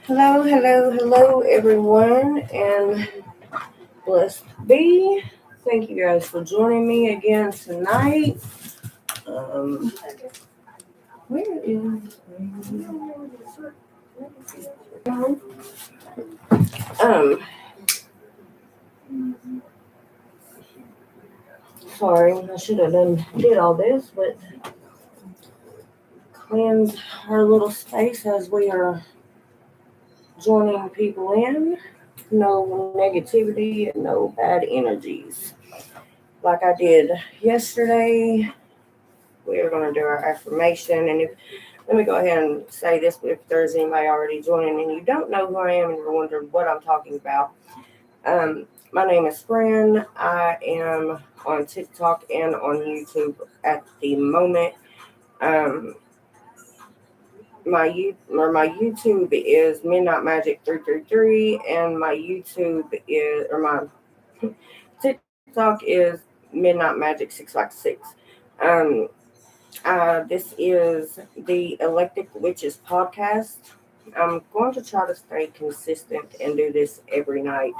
Hello, everyone, and blessed be. Thank you guys for joining me again tonight. Um, where is um? Sorry, I should have did all this, but cleanse our little space as we are joining people in. No negativity and no bad energies. Like I did yesterday, we are going to do our affirmation, and if let me go ahead and say this if there's anybody already joining and you don't know who I am and you're wondering what I'm talking about. My name is Fran. I am on TikTok and on YouTube at the moment. Um, my YouTube is Midnight Magic 333, and my YouTube is or my TikTok is Midnight Magic 656. Um, this is the Electric Witches podcast. I'm going to try to stay consistent and do this every night.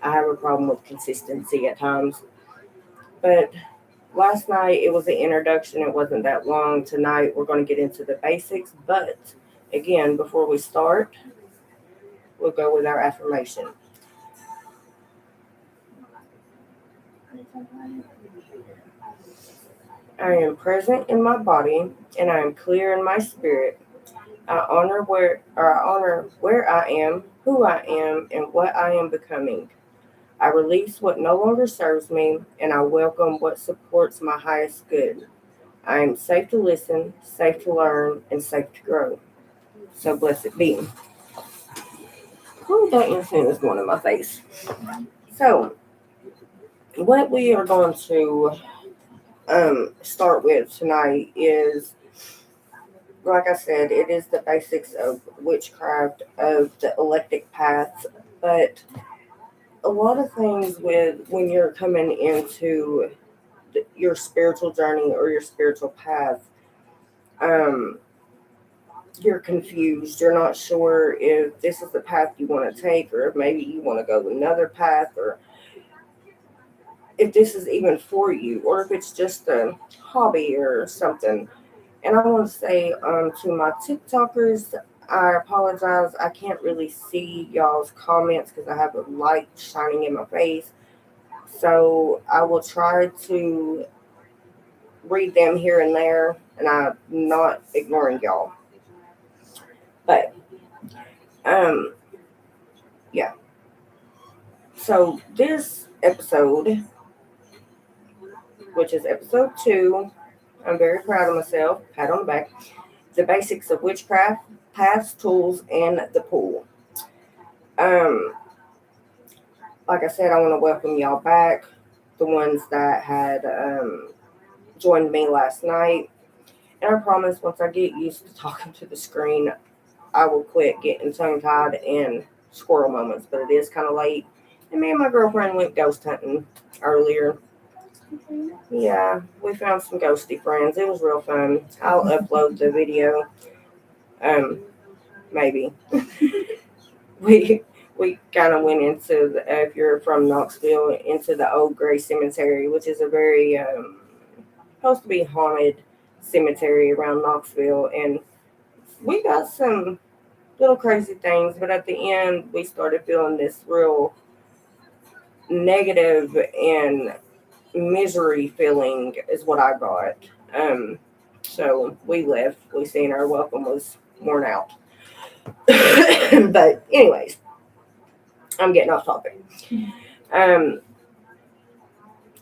I have a problem with consistency at times. But last night it was the introduction. It wasn't that long. Tonight we're going to get into the basics. But again, before we start, we'll go with our affirmation. I am present in my body and I am clear in my spirit. I honor where I am, who I am, and what I am becoming. I release what no longer serves me, and I welcome what supports my highest good. I am safe to listen, safe to learn, and safe to grow. So blessed be. Oh, that incense is going in my face. So, what we are going to start with tonight is, like I said, it is the basics of witchcraft, of the eclectic paths, but a lot of things with when you're coming into your spiritual journey or your spiritual path, um, you're confused. You're not sure if this is the path you want to take, or if maybe you want to go another path, or if this is even for you, or if it's just a hobby or something. And I want to say to my TikTokers, I apologize. I can't really see y'all's comments because I have a light shining in my face. So I will try to read them here and there, and I'm not ignoring y'all. But um, yeah. So this episode, which is episode 2, I'm very proud of myself. Pat on the back. The basics of witchcraft, paths, tools, and the pool. Um, like I said, I want to welcome y'all back. The ones that had joined me last night. And I promise once I get used to talking to the screen, I will quit getting tongue tied and squirrel moments. But it is kind of late. And me and my girlfriend went ghost hunting earlier. Yeah, we found some ghosty friends. It was real fun. I'll upload the video. Maybe. we kind of went into if you're from Knoxville, into the Old Gray Cemetery, which is a very supposed to be haunted cemetery around Knoxville, and we got some little crazy things, but at the end we started feeling this real negative and misery feeling is what I got. So we left. We seen our welcome was worn out. But anyways, I'm getting off topic.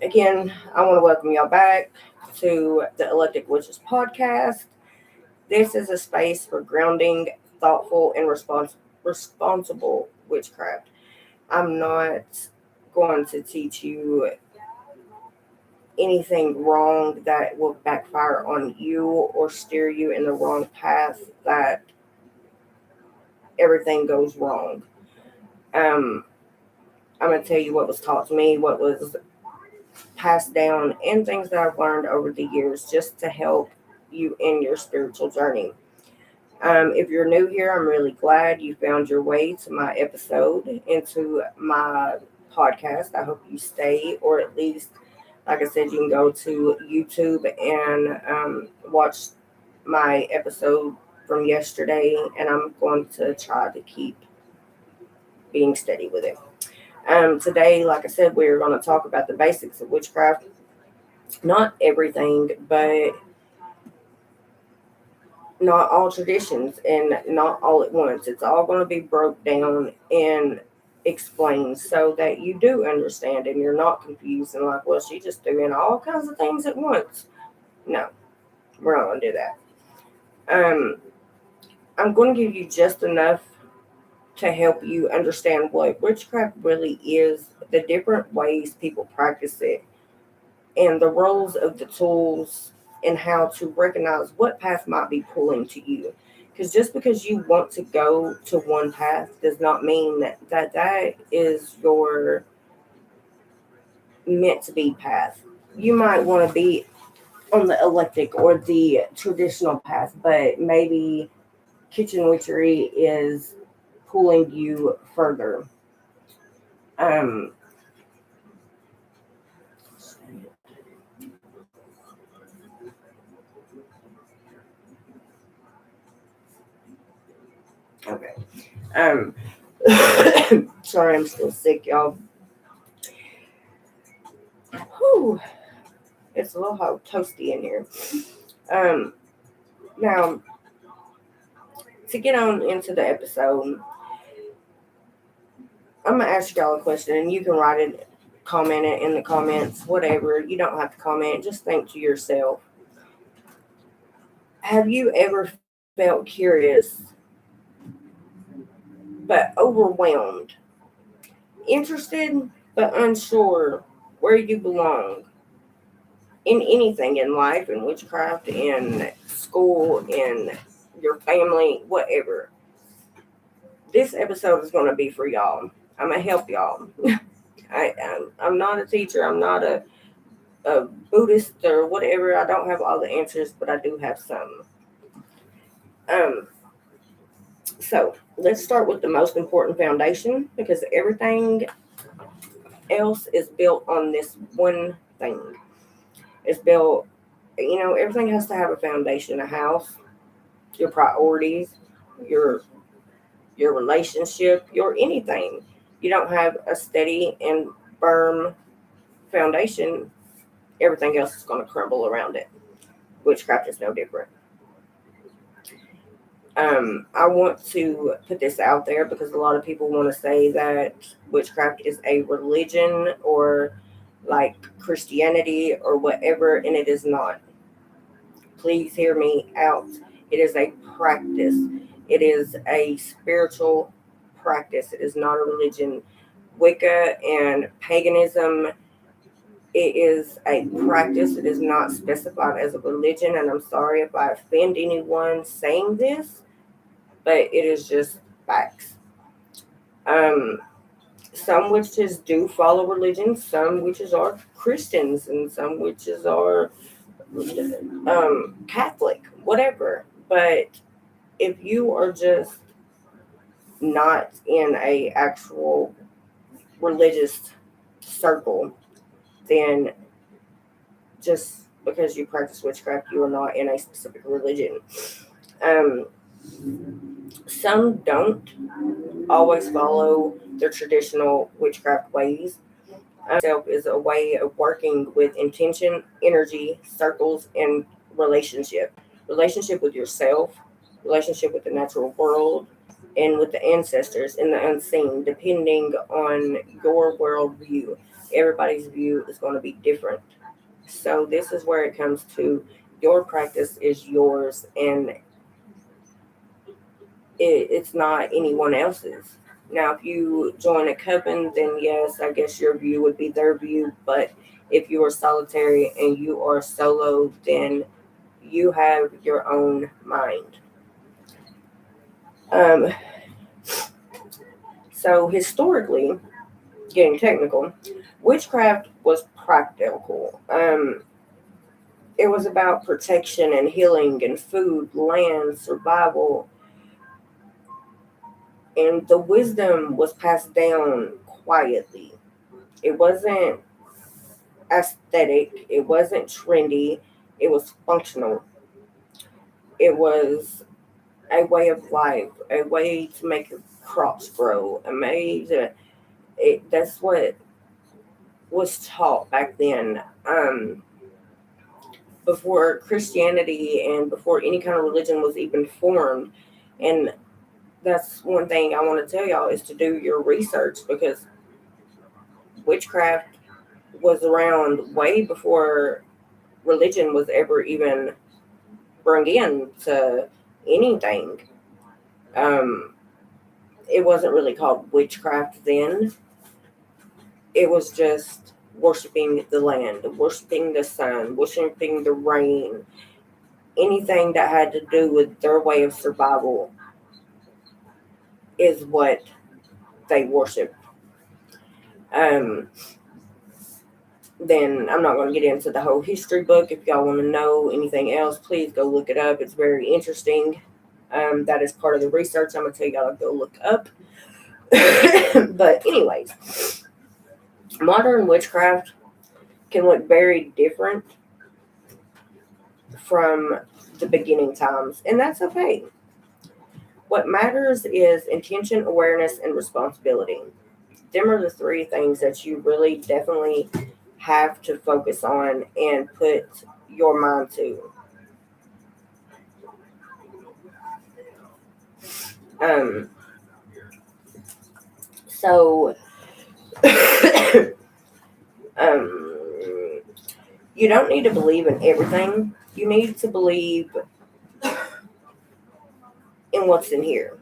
Again, I want to welcome y'all back to the Electric Witches podcast. This is a space for grounding, thoughtful, and responsible witchcraft. I'm not going to teach you anything wrong that will backfire on you or steer you in the wrong path that everything goes wrong. I'm going to tell you what was taught to me, what was passed down, and things that I've learned over the years just to help you in your spiritual journey. If you're new here, I'm really glad you found your way to my episode, into my podcast. I hope you stay, or at least, like I said, you can go to YouTube and watch my episode from yesterday, and I'm going to try to keep being steady with it. Today, like I said, we're going to talk about the basics of witchcraft. Not everything, but not all traditions and not all at once. It's all going to be broke down and explained so that you do understand and you're not confused and like, well, she's just doing all kinds of things at once. No, we're not going to do that. I'm going to give you just enough to help you understand what witchcraft really is, the different ways people practice it, and the roles of the tools, and how to recognize what path might be pulling to you. Because just because you want to go to one path does not mean that is your meant to be path. You might want to be on the eclectic or the traditional path, but maybe kitchen witchery is pulling you further. Um, okay. Um, sorry, I'm still sick, y'all. Whew, it's a little hot, toasty in here. Um, Now, to get on into the episode, I'm gonna ask y'all a question, and you can write it, comment it in the comments, whatever. You don't have to comment. Just think to yourself: have you ever felt curious but overwhelmed, interested but unsure where you belong in anything in life, in witchcraft, in school, in your family, whatever? This episode is going to be for y'all. I'm going to help y'all. I'm not a teacher. I'm not a Buddhist or whatever. I don't have all the answers, but I do have some. Um, so let's start with the most important foundation, because everything else is built on this one thing. It's built, everything has to have a foundation, a house, your priorities, your your relationship, your anything. You don't have a steady and firm foundation, everything else is going to crumble around it. Witchcraft is no different. I want to put this out there because a lot of people want to say that witchcraft is a religion or like Christianity or whatever, and it is not. Please hear me out. It is a practice. It is a spiritual practice. It is not a religion. Wicca and paganism, it is a practice. It is not specified as a religion, and I'm sorry if I offend anyone saying this, but it is just facts. Um, some witches do follow religion. Some witches are Christians, and some witches are Catholic, whatever. But if you are just not in a actual religious circle, then just because you practice witchcraft, you are not in a specific religion. Um, some don't always follow their traditional witchcraft ways. Itself is a way of working with intention, energy, circles, and relationship. Relationship with yourself, relationship with the natural world, and with the ancestors and the unseen, depending on your worldview. Everybody's view is going to be different. So this is where it comes to your practice is yours, and it's not anyone else's. Now, if you join a coven, then yes, I guess your view would be their view. But if you are solitary and you are solo, then you have your own mind. Um, so historically, getting technical, witchcraft was practical. It was about protection and healing and food, land, survival. And the wisdom was passed down quietly. It wasn't aesthetic, it wasn't trendy, it was functional. It was a way of life, a way to make your crops grow, a way to, that's what was taught back then. Before Christianity and before any kind of religion was even formed. And that's one thing I want to tell y'all is to do your research, because witchcraft was around way before religion was ever even brought into anything. Um, it wasn't really called witchcraft then. It was just worshiping the land, worshiping the sun, worshiping the rain, anything that had to do with their way of survival is what they worship. Um, then I'm not going to get into the whole history book. If y'all want to know anything else, please go look it up. It's very interesting. That is part of the research I'm going to tell y'all to go look up. But anyways, modern witchcraft can look very different from the beginning times, and that's okay. What matters is intention, awareness, and responsibility. Them are the three things that you really definitely have to focus on and put your mind to. Um, so, um, you don't need to believe in everything. You need to believe in what's in here.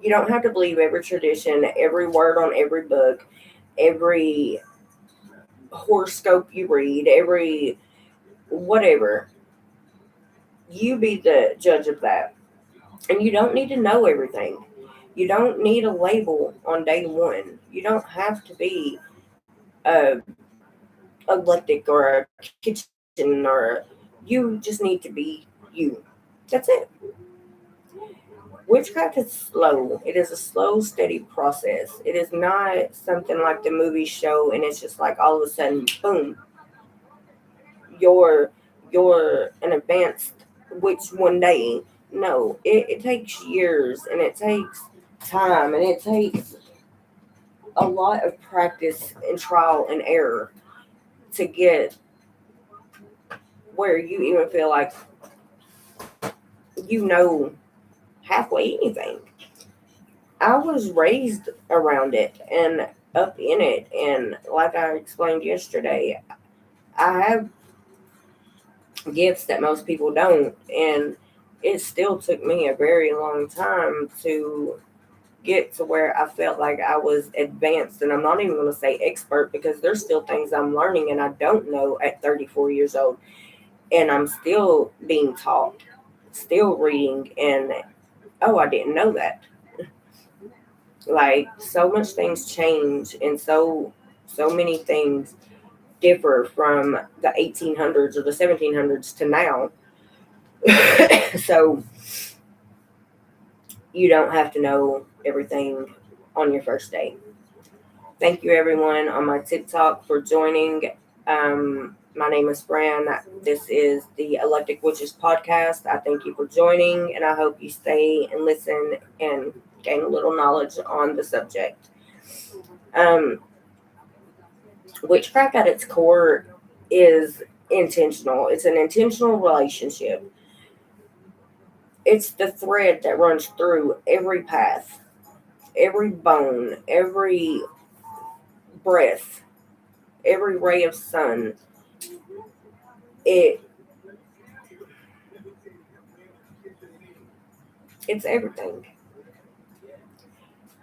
You don't have to believe every tradition, every word on every book, every horoscope you read, every whatever. You be the judge of that. And you don't need to know everything. You don't need a label on day one. You don't have to be a eclectic or a kitchen or you just need to be you. That's it. Witchcraft is slow. It is a slow, steady process. It is not something like the movie show and it's just like all of a sudden, boom, you're you're an advanced witch one day. No, it takes years and it takes time and it takes a lot of practice and trial and error to get where you even feel like you know halfway anything. I was raised around it and up in it, and like I explained yesterday, I have gifts that most people don't, and it still took me a very long time to get to where I felt like I was advanced. And I'm not even going to say expert because there's still things I'm learning and I don't know at 34 years old. And I'm still being taught, still reading, and oh, I didn't know that. Like so much things change, and so many things differ from the 1800s or the 1700s to now. So you don't have to know everything on your first date. Thank you, everyone, on my TikTok for joining. My name is Fran. This is the Electric Witches podcast. I thank you for joining, and I hope you stay and listen and gain a little knowledge on the subject. Witchcraft at its core is intentional. It's an intentional relationship. It's the thread that runs through every path, every bone, every breath, every ray of sun. It it's everything.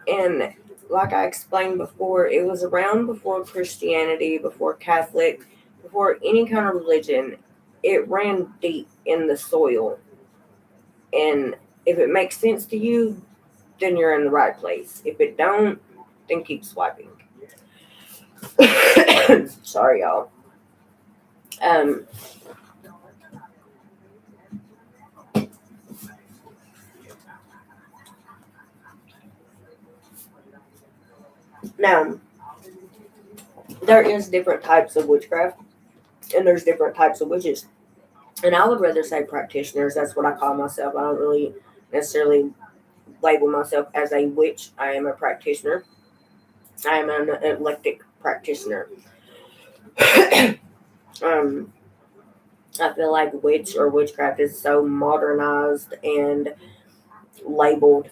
And like I explained before, it was around before Christianity, before Catholic, before any kind of religion. It ran deep in the soil. And if it makes sense to you, then you're in the right place. If it don't, then keep swiping. Sorry, y'all. Um, Now, there is different types of witchcraft, and there's different types of witches. And I would rather say practitioners. That's what I call myself. I don't really necessarily label myself as a witch. I am a practitioner. I am an eclectic practitioner. um, I feel like witch or witchcraft is so modernized and labeled,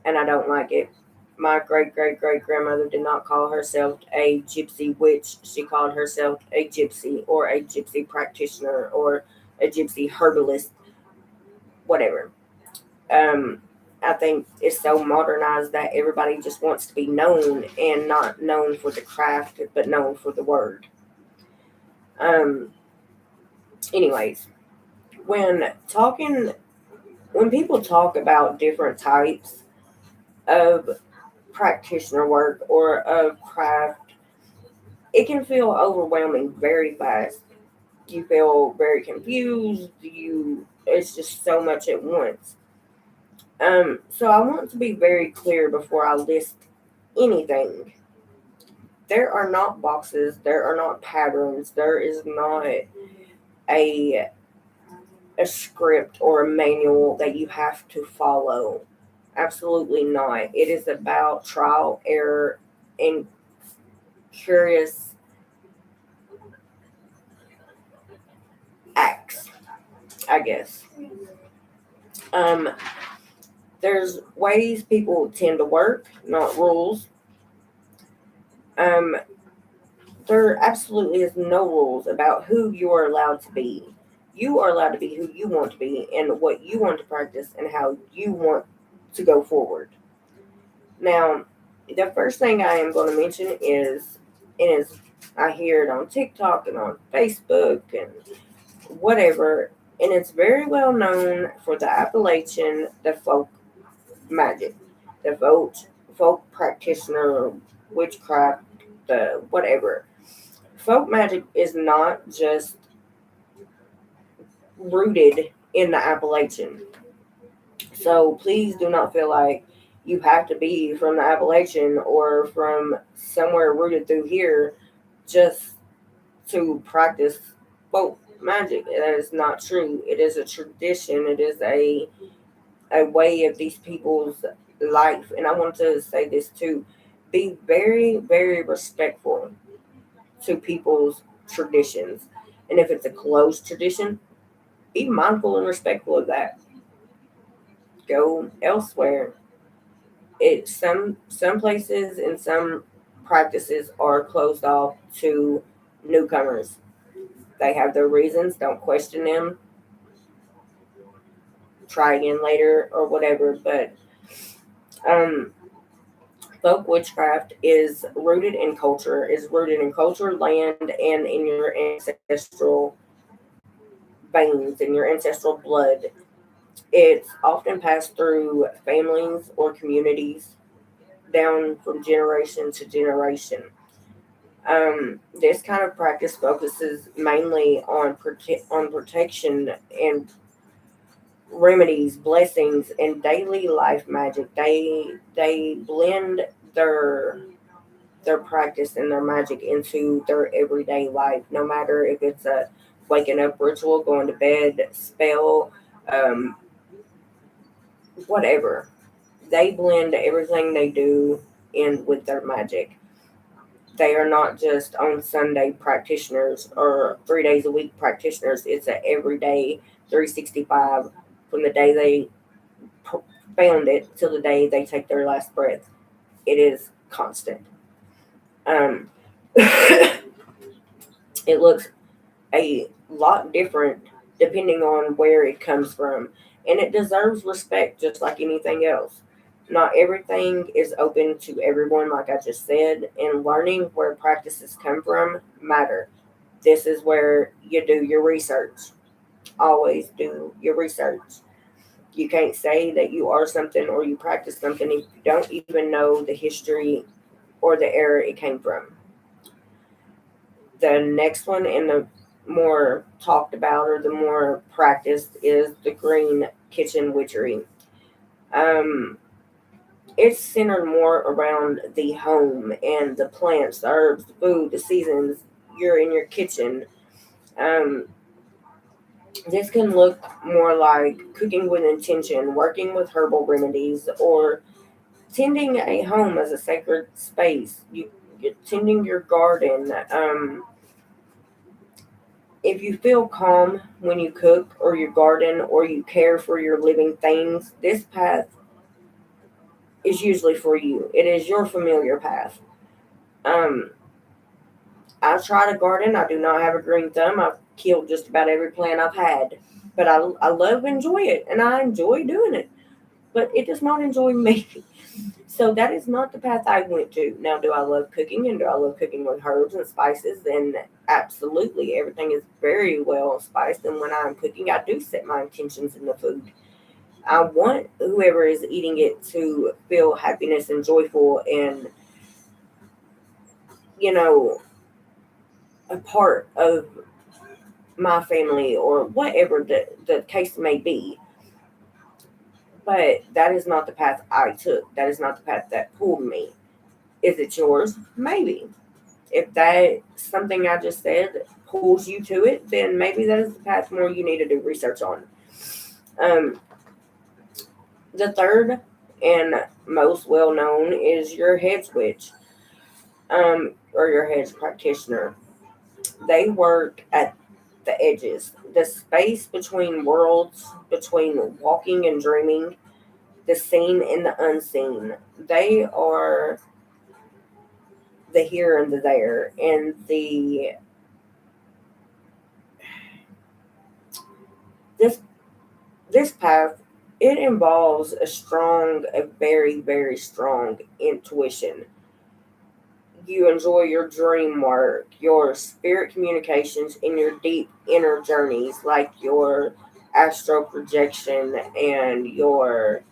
and I don't like it. My great great great grandmother did not call herself a gypsy witch. She called herself a gypsy or a gypsy practitioner or a gypsy herbalist, whatever. Um, I think it's so modernized that everybody just wants to be known and not known for the craft, but known for the word. Um, anyways, when talking, when people talk about different types of practitioner work or of craft, it can feel overwhelming very fast. You feel very confused. It's just so much at once. So I want to be very clear before I list anything. There are not boxes. There are not patterns. There is not a a script or a manual that you have to follow. Absolutely not. It is about trial, error, and curious acts, I guess. Um, there's ways people tend to work, not rules. Um, there absolutely is no rules about who you are allowed to be. You are allowed to be who you want to be and what you want to practice and how you want to go forward. Now, the first thing I am going to mention is I hear it on TikTok and on Facebook and whatever, and it's very well known for the appellation the folk magic, the folk practitioner, witchcraft, the whatever. Folk magic is not just rooted in the Appalachian. So please do not feel like you have to be from the Appalachian or from somewhere rooted through here just to practice folk magic. That is not true. It is a tradition. It is a way of these people's life. And I want to say this too. Be very, very respectful to people's traditions. And if it's a closed tradition, be mindful and respectful of that. Go elsewhere. Some places and some practices are closed off to newcomers. They have their reasons. Don't question them. Try again later or whatever. But um, folk witchcraft is rooted in culture, land, and in your ancestral veins, in your ancestral blood. It's often passed through families or communities down from generation to generation. This kind of practice focuses mainly on on protection and remedies, blessings, and daily life magic. They blend their practice and their magic into their everyday life, no matter if it's a waking up ritual, going to bed, spell, um, whatever. They blend everything they do in with their magic. They are not just on Sunday practitioners or 3 days a week practitioners. It's a everyday 365 from the day they found it till the day they take their last breath. It is constant. Um, it looks a lot different depending on where it comes from, and it deserves respect just like anything else. Not everything is open to everyone, like I just said, and learning where practices come from matter. This is where you do your research. Always do your research. You can't say that you are something or you practice something if you don't even know the history or the era it came from. The next one and the more talked about or the more practiced is the green kitchen witchery. Um, it's centered more around the home and the plants, the herbs, the food, the seasons. You're in your kitchen. Um, this can look more like cooking with intention, working with herbal remedies, or tending a home as a sacred space. You're tending your garden. If you feel calm when you cook or you garden or you care for your living things, this path is usually for you. It is your familiar path. Um, I try to garden. I do not have a green thumb. I've killed just about every plant I've had, but I love enjoy it, and I enjoy doing it. But it does not enjoy me. So that is not the path I went to. Now, do I love cooking and do I love cooking with herbs and spices? Then absolutely, everything is very well spiced. And when I'm cooking, I do set my intentions in the food. I want whoever is eating it to feel happiness and joyful and, you know, a part of my family or whatever the case may be. But that is not the path I took. That is not the path that pulled me. Is it yours? Maybe. If that something I just said pulls you to it, then maybe that is the path more you need to do research on. Um, the third and most well known is your hedge witch, or your hedge practitioner. They work at the edges, the space between worlds, between walking and dreaming, the seen and the unseen. They are the here and the there, and this this path, it involves a very, very strong intuition. You enjoy your dream work, your spirit communications, and your deep inner journeys, like your astral projection and your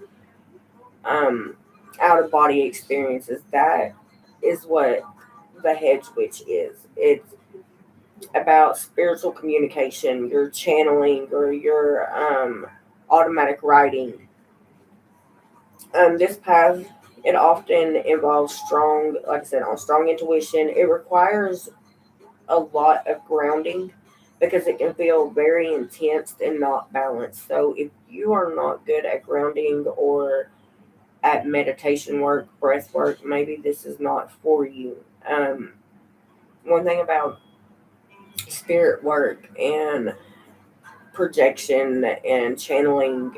um, out of body experiences. That is what the hedge witch is. It's about spiritual communication, your channeling, or your automatic writing. This path, it often involves strong, like I said, on strong intuition. It requires a lot of grounding because it can feel very intense and not balanced. So if you are not good at grounding or at meditation work, breath work, maybe this is not for you. One thing about spirit work and projection and channeling,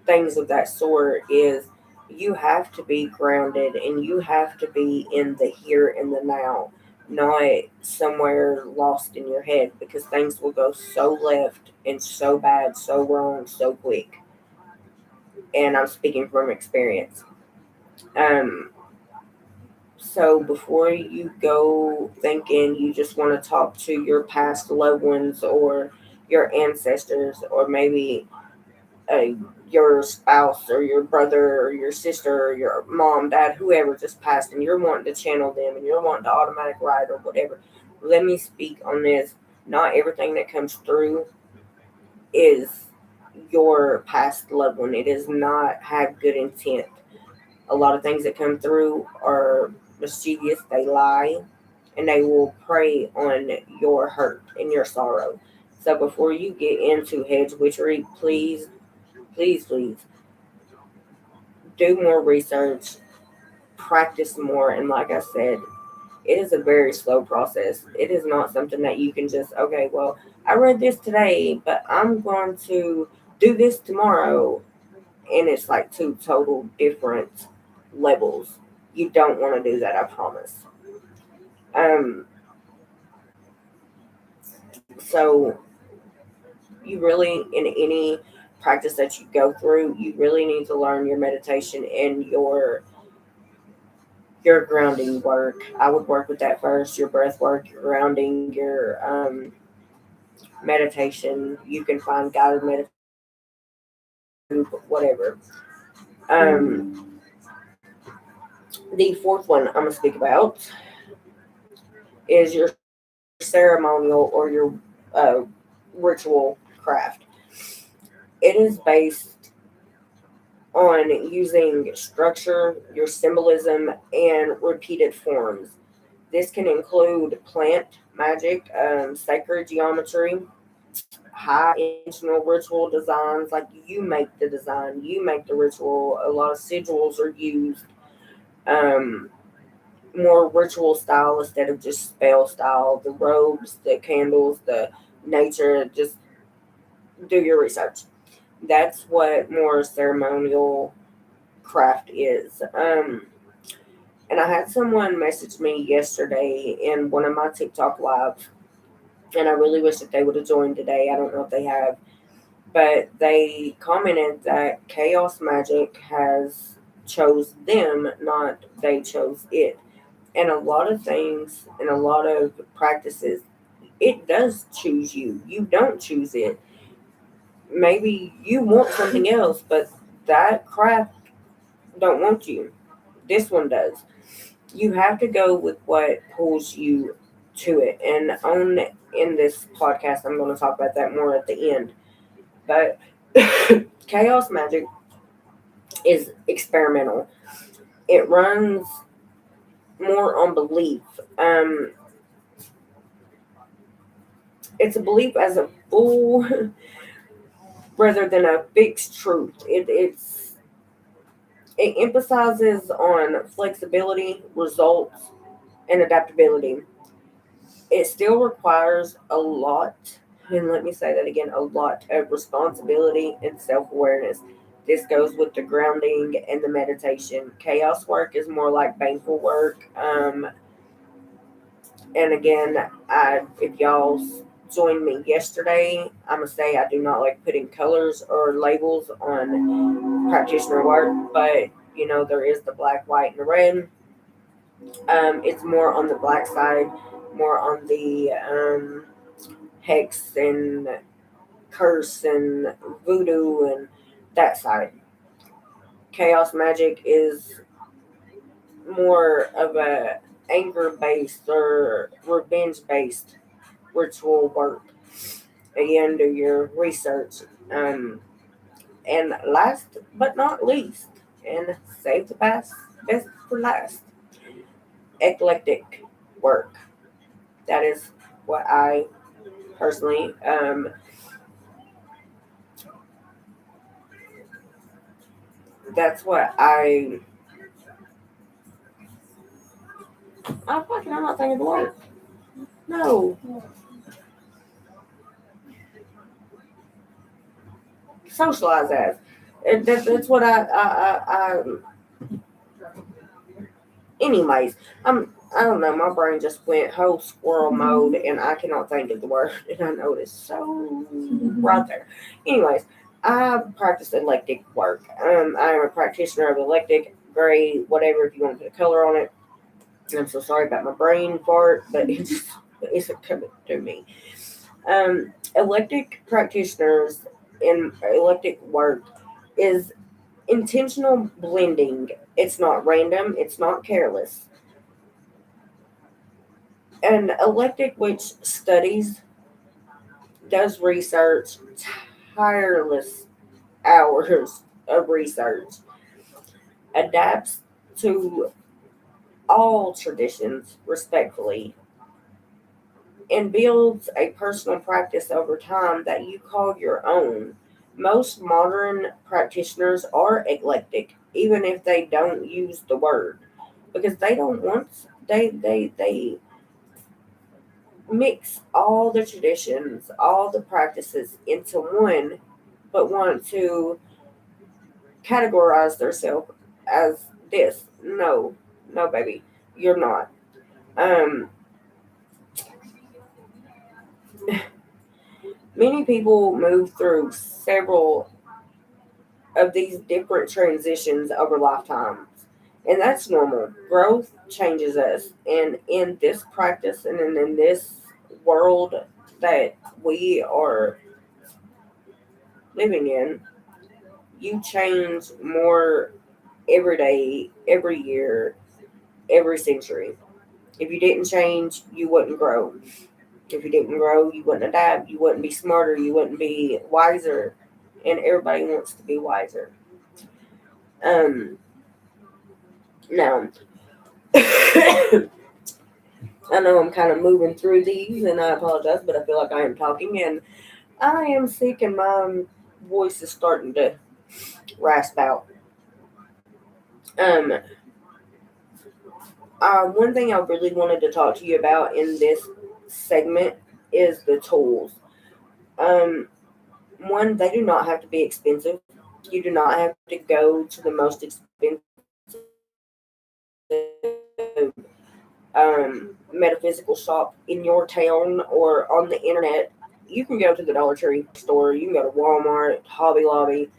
things of that sort, is you have to be grounded and you have to be in the here and the now, not somewhere lost in your head, because things will go so left and so bad, so wrong, so quick. And I'm speaking from experience. Um, so before you go thinking you just want to talk to your past loved ones or your ancestors, or maybe uh, your spouse or your brother or your sister or your mom, dad, whoever just passed, and you're wanting to channel them and you're wanting to automatic write or whatever, let me speak on this. Not everything that comes through is your past loved one. It does not have good intent. A lot of things that come through are mischievous. They lie and they will prey on your hurt and your sorrow. So before you get into hedge witchery, please, please, please do more research, practice more, and like I said, it is a very slow process. It is not something that you can just, okay, well, I read this today, but I'm going to do this tomorrow, and it's like two total different levels. You don't want to do that, I promise. Um, so you really, in any practice that you go through, you really need to learn your meditation and your grounding work. I would work with that first. Your breath work, your grounding, your meditation. You can find guided meditation, whatever. Um, the fourth one I'm gonna speak about is your ceremonial or your uh, ritual craft. It is based on using structure, your symbolism, and repeated forms. This can include plant magic, sacred geometry, high intentional ritual designs. Like you make the design, you make the ritual. A lot of sigils are used. Um, More ritual style instead of just spell style. The robes, the candles, the nature. Just do your research. That's what more ceremonial craft is. And I had someone message me yesterday in one of my TikTok lives, and I really wish that they would have joined today. I don't know if they have, but they commented that chaos magic has chose them, not they chose it. And a lot of things and a lot of practices, it does choose you. You don't choose it. Maybe you want something else, but that craft don't want you. This one does. You have to go with what pulls you to it. And on in this podcast, I'm going to talk about that more at the end. But chaos magic is experimental. It runs more on belief. It's a belief as a fool rather than a fixed truth. It emphasizes on flexibility, results, and adaptability. It still requires a lot, and let me say that again, a lot of responsibility and self awareness. This goes with the grounding and the meditation. Chaos work is more like banquet work. And again, if y'all joined me yesterday, I'm gonna say I do not like putting colors or labels on practitioner work, but there is the black, white, and the red. It's more on the black side, more on the hex and curse and voodoo and that side. Chaos magic is more of a anger based or revenge based ritual work. Again, do your research. And last but not least, and save the best for last, eclectic work. That is what I personally, that's what I'm not thinking of the word. No, socialize as. That's what anyways, I don't know. My brain just went whole squirrel mode, and I cannot think of the word. And I know it's so right there. Anyways, I practice eclectic work. I am a practitioner of eclectic, gray, whatever. If you want to put a color on it. I'm so sorry about my brain fart, but it's coming to me. Eclectic practitioners in eclectic work is intentional blending. It's not random. It's not careless. An eclectic which studies, does research, tireless hours of research, adapts to all traditions respectfully, and builds a personal practice over time that you call your own. Most modern practitioners are eclectic, even if they don't use the word, because they don't want they mix all the traditions, all the practices into one, but want to categorize themselves as this. No, no, baby, you're not. Um, Many people move through several of these different transitions over lifetimes, and that's normal. Growth changes us, and in this practice and in this world that we are living in, you change more every day, every year, every century. If you didn't change, you wouldn't grow. If you didn't grow, you wouldn't adapt. You wouldn't be smarter. You wouldn't be wiser. And everybody wants to be wiser. Now, I know I'm kind of moving through these, and I apologize, but I feel like I am talking, and I am sick, and my voice is starting to rasp out. Um, one thing I really wanted to talk to you about in this segment is the tools. Um, one, they do not have to be expensive. You do not have to go to the most expensive metaphysical shop in your town or on the internet. You can go to the Dollar Tree store. You can go to Walmart, Hobby Lobby,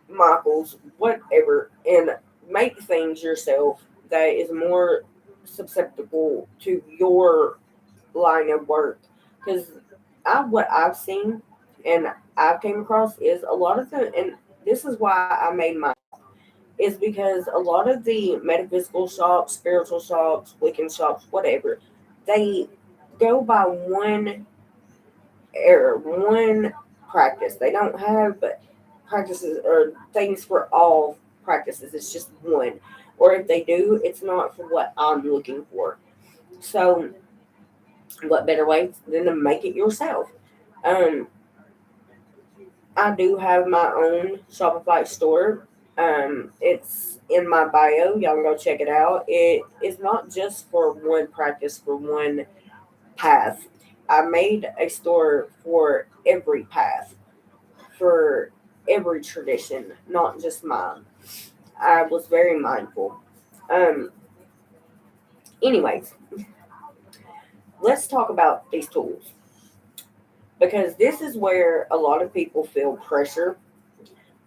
Michaels, whatever, and make things yourself that is more susceptible to your line of work. Because what I've seen and I've came across is a lot of the, and this is why I made my, is because a lot of the metaphysical shops, spiritual shops, Wiccan shops, whatever, they go by one error, one practice. They don't have practices or things for all practices. It's just one. Or if they do, it's not for what I'm looking for. So, what better way than to make it yourself? Um, I do have my own Shopify store. It's in my bio. Y'all can go check it out. It is not just for one practice, for one path. I made a store for every path, for every tradition, not just mine. I was very mindful. Um, anyways, let's talk about these tools because this is where a lot of people feel pressure.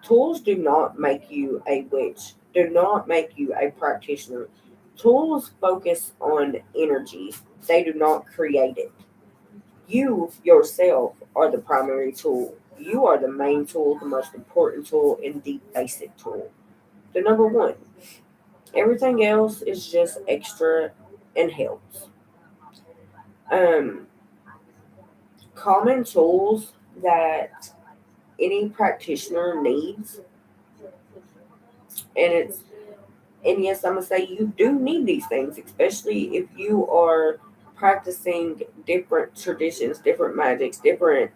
Tools do not make you a witch, do not make you a practitioner. Tools focus on energy, they do not create it. You yourself are the primary tool. You are the main tool, the most important tool, and the basic tool. The number one. Everything else is just extra and helps. Um, Common tools that any practitioner needs, and it's and yes, I'm gonna say you do need these things, especially if you are practicing different traditions, different magics, different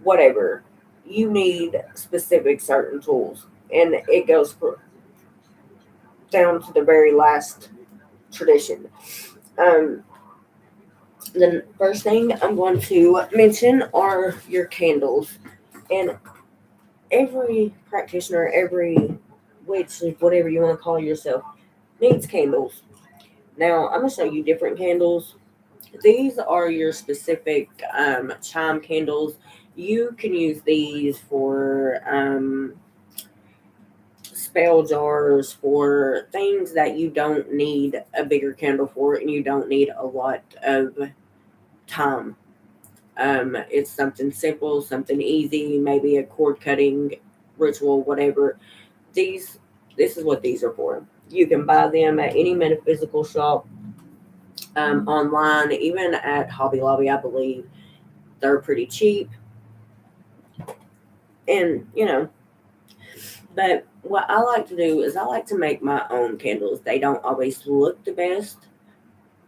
whatever. You need specific certain tools, and it goes down to the very last tradition. Um, the first thing I'm going to mention are your candles. And every practitioner, every witch, whatever you want to call yourself, needs candles. Now, I'm going to show you different candles. These are your specific chime candles. You can use these for spell jars, for things that you don't need a bigger candle for, and you don't need a lot of time. It's something simple, something easy, maybe a cord cutting ritual, whatever. These, this is what these are for. You can buy them at any metaphysical shop, online, even at Hobby Lobby. I believe they're pretty cheap, and But what I like to do is I like to make my own candles. They don't always look the best,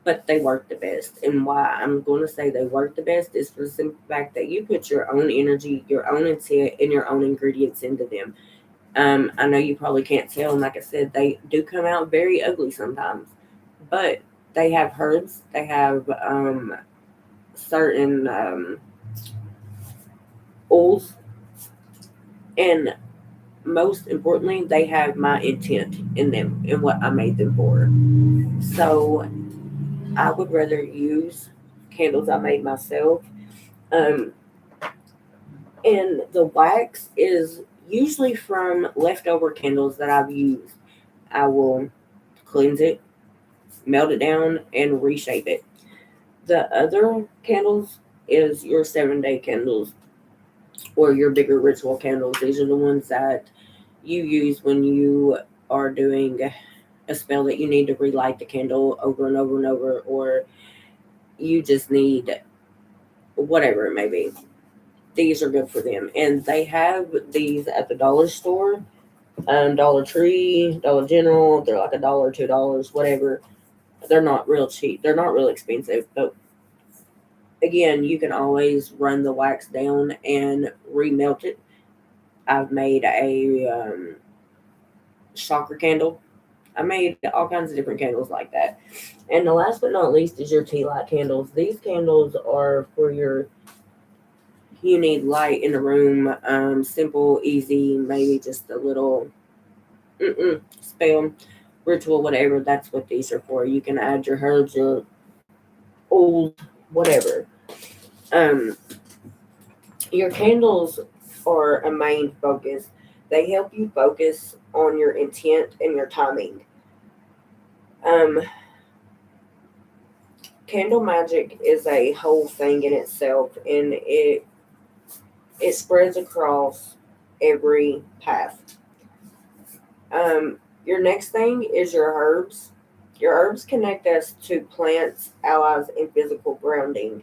but they work the best. And why I'm going to say they work the best is for the simple fact that you put your own energy, your own intent, and your own ingredients into them. I know you probably can't tell, and like I said, they do come out very ugly sometimes, but they have herbs, they have certain oils, and most importantly, they have my intent in them and what I made them for. So I would rather use candles I made myself. Um, and the wax is usually from leftover candles that I've used. I will cleanse it, melt it down, and reshape it. The other candles is your 7 day candles or your bigger ritual candles. These are the ones that you use when you are doing a spell that you need to relight the candle over and over and over, or you just need whatever it may be. These are good for them. And they have these at the dollar store. Dollar Tree, Dollar General. They're like $1, $2, whatever. They're not real cheap. They're not real expensive, but again, you can always run the wax down and remelt it. I've made a chakra candle. I made all kinds of different candles like that. And the last but not least is your tea light candles. These candles are for you need light in the room, simple, easy, maybe just a little spell, ritual, whatever. That's what these are for. You can add your herbs, your oils, whatever. Um, your candles are a main focus. They help you focus on your intent and your timing. Um, Candle magic is a whole thing in itself, and it spreads across every path. Your next thing is your herbs. Your herbs connect us to plants, allies, and physical grounding.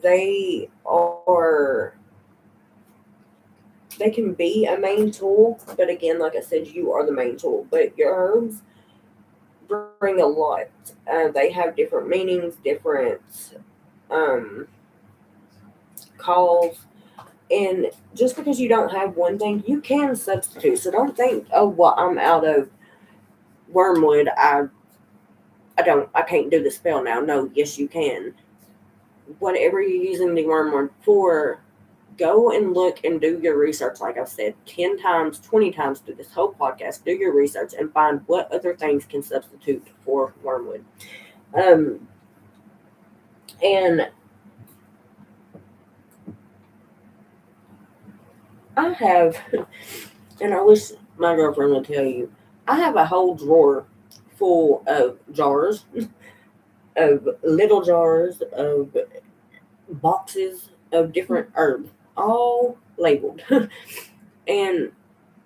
They are they can be a main tool, but again, like I said, you are the main tool. But your herbs bring a lot. They have different meanings, different um, calls, and just because you don't have one thing, you can substitute. So don't think, oh, well, I'm out of wormwood. I can't do the spell now. No, yes, you can. Whatever you're using the wormwood for, go and look and do your research. Like I've said 10 times, 20 times through this whole podcast, do your research and find what other things can substitute for wormwood. And I have, and I wish my girlfriend would tell you, I have a whole drawer full of jars, of little jars, of boxes of different herbs, all labeled. And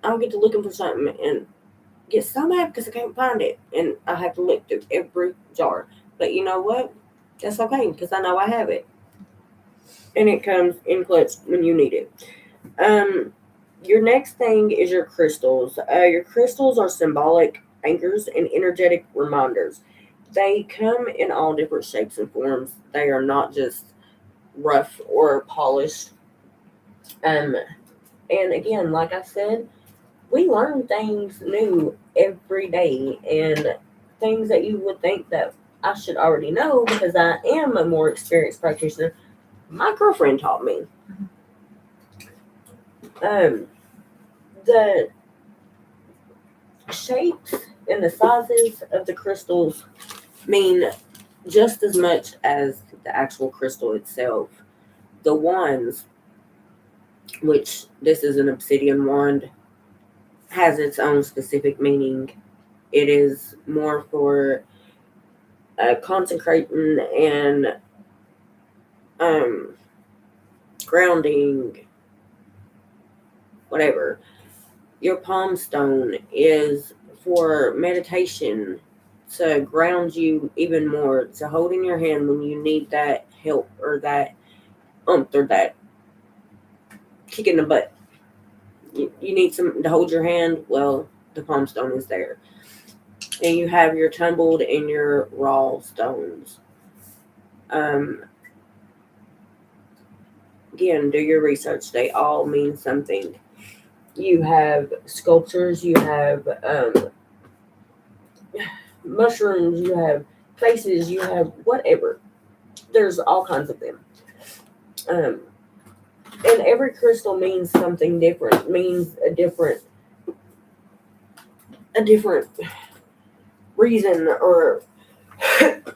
I'll get to looking for something and get so mad because I can't find it. And I have to look through every jar. But you know what? That's okay because I know I have it. And it comes in clutch when you need it. Um, your next thing is your crystals. Your crystals are symbolic anchors and energetic reminders. They come in all different shapes and forms. They are not just rough or polished. Um, and again, like I said, we learn things new every day, and things that you would think that I should already know because I am a more experienced practitioner. My girlfriend taught me. Um, the shapes and the sizes of the crystals mean just as much as the actual crystal itself. The wands, which this is an obsidian wand, has its own specific meaning. It is more for consecrating and um, grounding, whatever. Your palm stone is for meditation, to ground you even more, to hold in your hand when you need that help or that or that kick in the butt. You need some to hold your hand. Well, the palm stone is there. And you have your tumbled and your raw stones. Um, Again, do your research. They all mean something. You have sculptures, you have mushrooms, you have faces, you have whatever. There's all kinds of them. Um, and every crystal means something different, means a different reason, or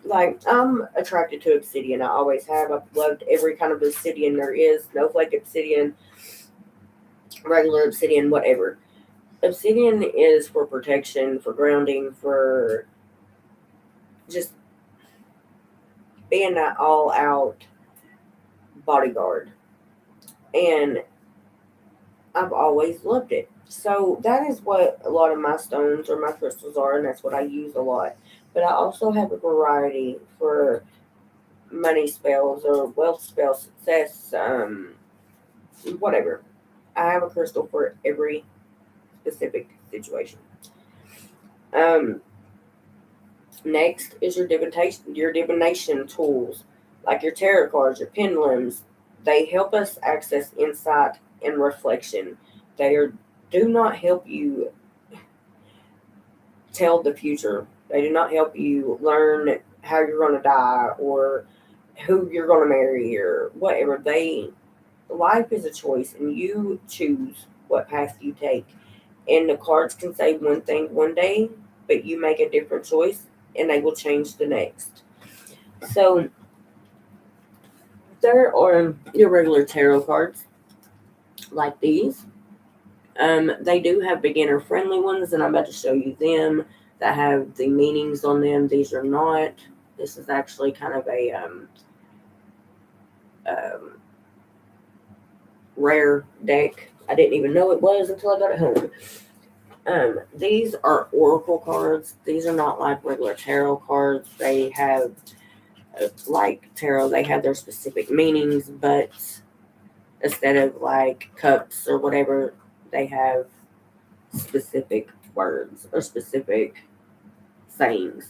like I'm attracted to obsidian. I always have. I've loved every kind of obsidian there is. Snowflake obsidian, regular obsidian, whatever. Obsidian is for protection, for grounding, for just being that all out bodyguard. And I've always loved it. So that is what a lot of my stones or my crystals are, and that's what I use a lot. But I also have a variety for money spells or wealth spells, success, whatever. I have a crystal for every specific situation. Next is your divination tools, like your tarot cards, your pendulums. They help us access insight and reflection. Do not help you tell the future. They do not help you learn how you're going to die or who you're going to marry or whatever. Life is a choice, and you choose what path you take. And the cards can say one thing one day, but you make a different choice, and they will change the next. So there are your regular tarot cards, like these. They do have beginner friendly ones, and I'm about to show you them that have the meanings on them. These are not. This is actually kind of a rare deck. I didn't even know it was until I got it home. These are oracle cards. These are not like regular tarot cards. They have, like tarot, they have their specific meanings, but instead of like cups or whatever, they have specific words or specific sayings.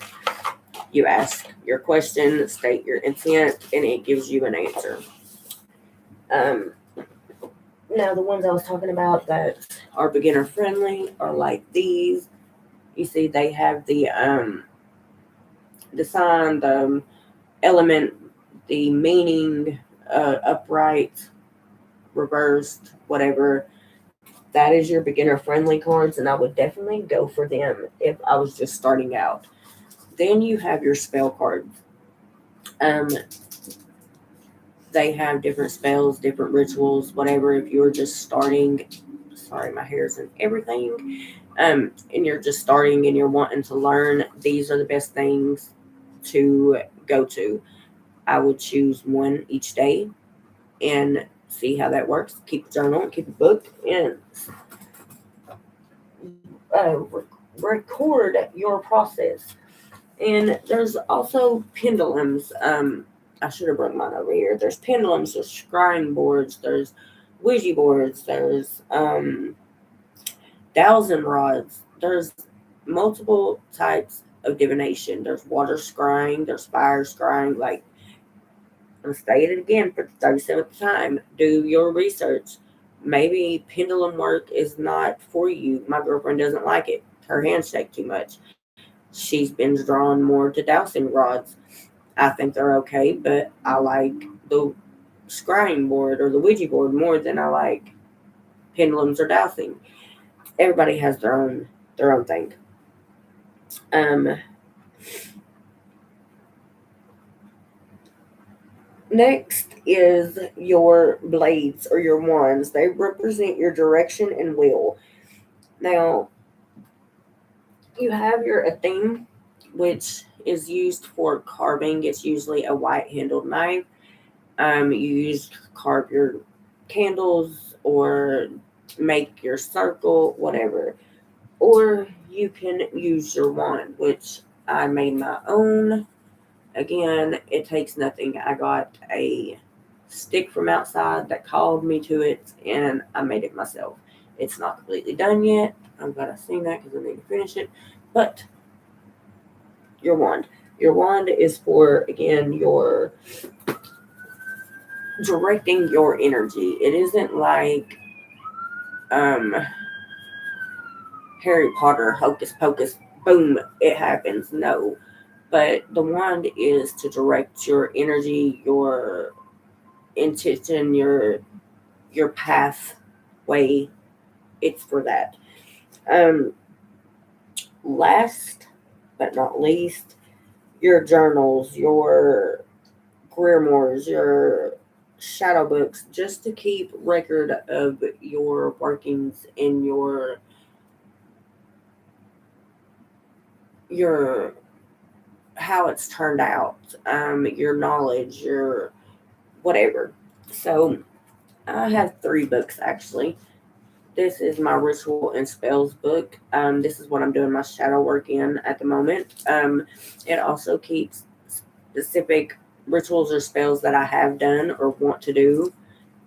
You ask your question, state your intent, and it gives you an answer. Now, the ones I was talking about that are beginner friendly are like these. You see, they have the sign, the element, the meaning, upright, reversed, whatever. That is your beginner friendly cards, and I would definitely go for them if I was just starting out. Then you have your spell cards. They have different spells, different rituals, whatever. If you're just starting, sorry, my hair's and everything, and you're just starting and you're wanting to learn, these are the best things to go to. I would choose one each day and see how that works. Keep a journal, keep a book, and record your process. And there's also pendulums. I should have brought mine over here. There's pendulums, there's scrying boards, there's Ouija boards, there's dowsing rods. There's multiple types of divination. There's water scrying, there's fire scrying. Like, I'm saying it again for the 37th time. Do your research. Maybe pendulum work is not for you. My girlfriend doesn't like it. Her hands shake too much. She's been drawn more to dowsing rods. I think they're okay, but I like the scrying board or the Ouija board more than I like pendulums or dowsing. Everybody has their own thing. Next is your blades or your wands. They represent your direction and will. Now, you have your theme, which is used for carving. It's usually a white-handled knife. You use to carve your candles or make your circle, whatever. Or you can use your wand, which I made my own. Again, it takes nothing. I got a stick from outside that called me to it, and I made it myself. It's not completely done yet. I'm going to sing that because I need to finish it. But your wand. Your wand is for, again, your directing your energy. It isn't like Harry Potter, hocus pocus, boom, it happens. No. But the wand is to direct your energy, your intention, your pathway. It's for that. Last but not least, your journals, your grimoires, your shadow books, just to keep record of your workings and your how it's turned out, your knowledge, your whatever. So I have 3 books actually. This is my ritual and spells book. This is what I'm doing my shadow work in at the moment. It also keeps specific rituals or spells that I have done or want to do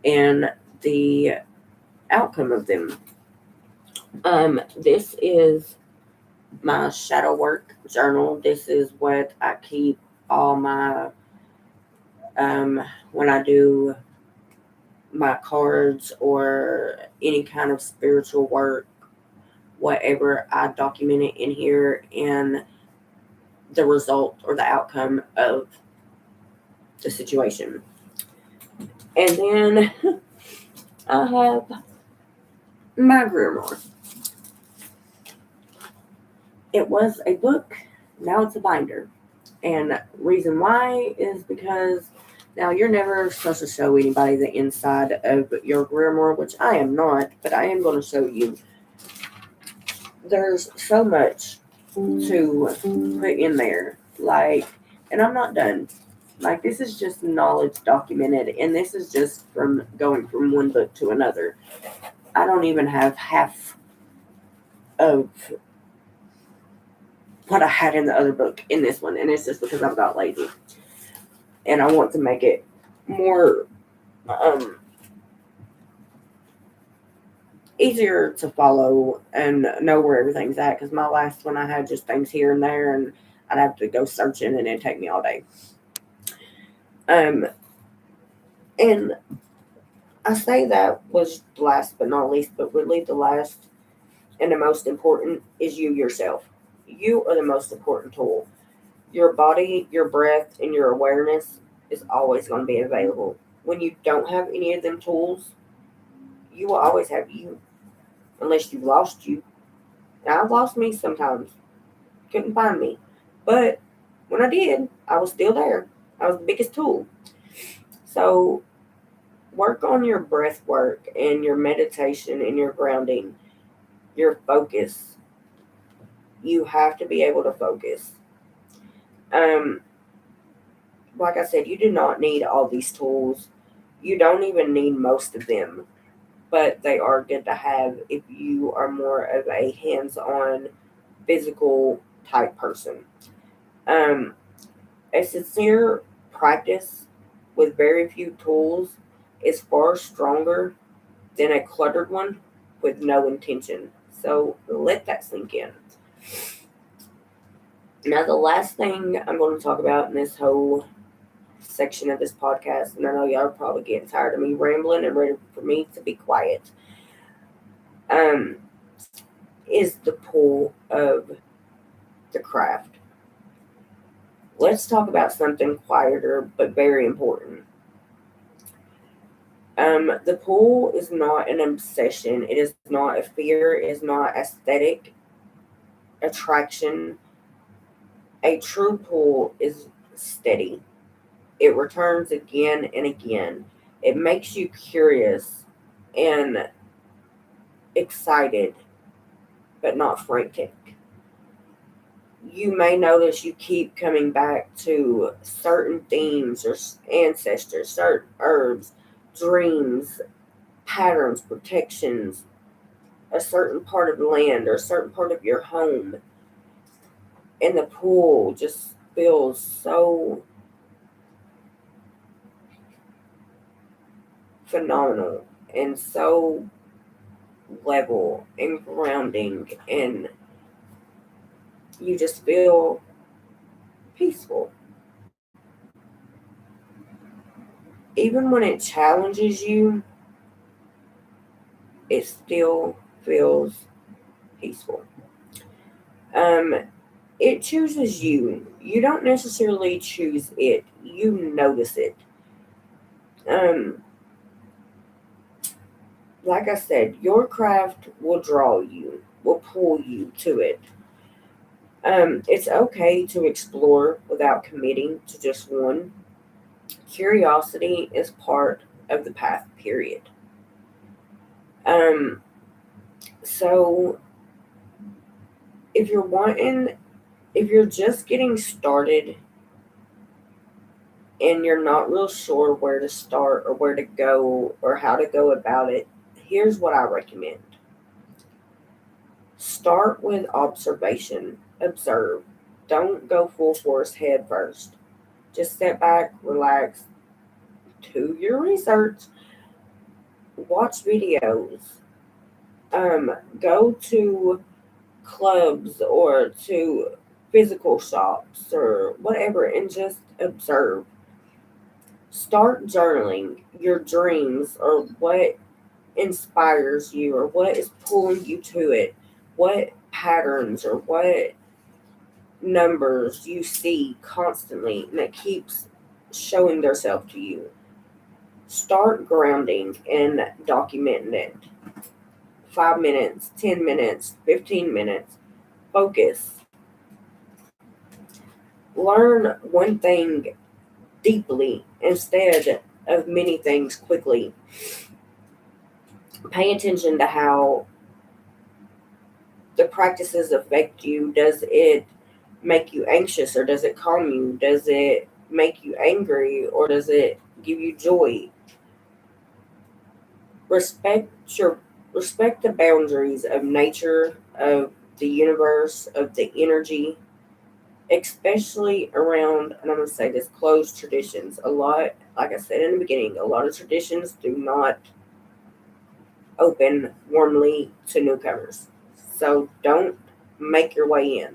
and the outcome of them. This is my shadow work journal. This is what I keep all my when I do my cards or any kind of spiritual work, whatever, I document it in here and the result or the outcome of the situation. And then I have my grimoire. It was a book, now it's a binder. And reason why is because now you're never supposed to show anybody the inside of your grimoire, which I am not, but I am going to show you. There's so much to put in there. Like, and I'm not done. Like, this is just knowledge documented, and this is just from going from one book to another. I don't even have half of what I had in the other book in this one, and it's just because I've got lazy. And I want to make it more easier to follow and know where everything's at, because my last one I had just things here and there, and I'd have to go searching, and it'd take me all day. And I say that was last but not least, but really the last and the most important is you yourself. You are the most important tool. Your body, your breath, and your awareness is always going to be available. When you don't have any of them tools, you will always have you, unless you've lost you. Now, I've lost me sometimes. Couldn't find me. But when I did, I was still there. I was the biggest tool. So work on your breath work and your meditation and your grounding, your focus. You have to be able to focus. Like I said, you do not need all these tools. You don't even need most of them, but they are good to have if you are more of a hands-on, physical type person. A sincere practice with very few tools is far stronger than a cluttered one with no intention. So let that sink in. Now, the last thing I'm going to talk about in this whole section of this podcast, and I know y'all are probably getting tired of me rambling and ready for me to be quiet, is the pull of the craft. Let's talk about something quieter but very important. The pull is not an obsession. It is not a fear. It is not aesthetic attraction. A true pull is steady. It returns again and again. It makes you curious and excited, but not frantic. You may notice you keep coming back to certain themes or ancestors, certain herbs, dreams, patterns, protections, a certain part of the land or a certain part of your home. And the pool just feels so phenomenal and so level and grounding, and you just feel peaceful. Even when it challenges you, it still feels peaceful. It chooses you. You don't necessarily choose it. You notice it. Like I said, your craft will draw you, will pull you to it. It's okay to explore without committing to just one. Curiosity is part of the path, period. Um, so if you're just getting started and you're not real sure where to start or where to go or how to go about it, here's what I recommend. Start with observation. Observe. Don't go full force head first. Just step back, relax, do your research, watch videos, Go to clubs or to physical shops or whatever and just observe. Start journaling your dreams or what inspires you or what is pulling you to it, what patterns or what numbers you see constantly and that keeps showing themselves to you. Start grounding and documenting it. 5 minutes, 10 minutes, 15 minutes. Focus. Learn one thing deeply instead of many things quickly. Pay attention to how the practices affect you. Does it make you anxious or does it calm you? Does it make you angry or does it give you joy? Respect your respect the boundaries of nature, of the universe, of the energy, especially around, and I'm going to say this, closed traditions. A lot, like I said in the beginning, a lot of traditions do not open warmly to newcomers. So don't make your way in.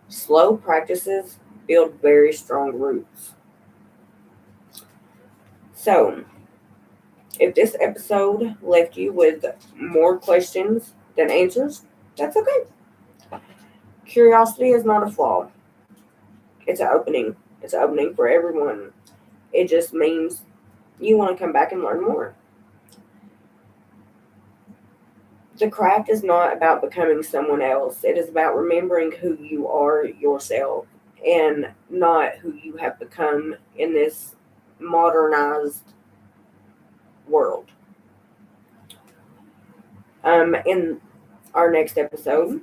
Slow practices build very strong roots. So, if this episode left you with more questions than answers, that's okay. Curiosity is not a flaw, it's an opening. It's an opening for everyone. It just means you want to come back and learn more. The craft is not about becoming someone else, it is about remembering who you are yourself and not who you have become in this modernized world. In our next episode,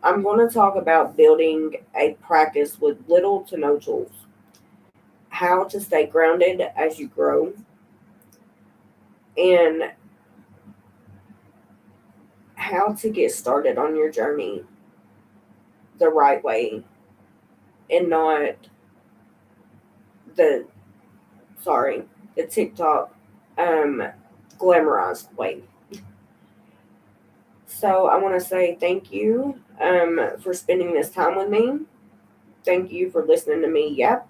I'm going to talk about building a practice with little to no tools, how to stay grounded as you grow, and how to get started on your journey the right way and not the, sorry, the TikTok glamorized way. So I want to say thank you for spending this time with me. Thank you for listening to me yap.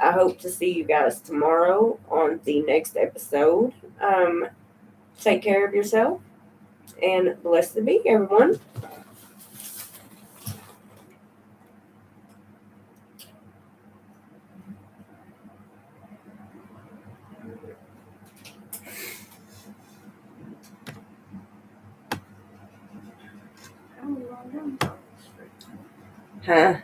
I hope to see you guys tomorrow on the next episode. Take care of yourself and blessed be, everyone. Huh?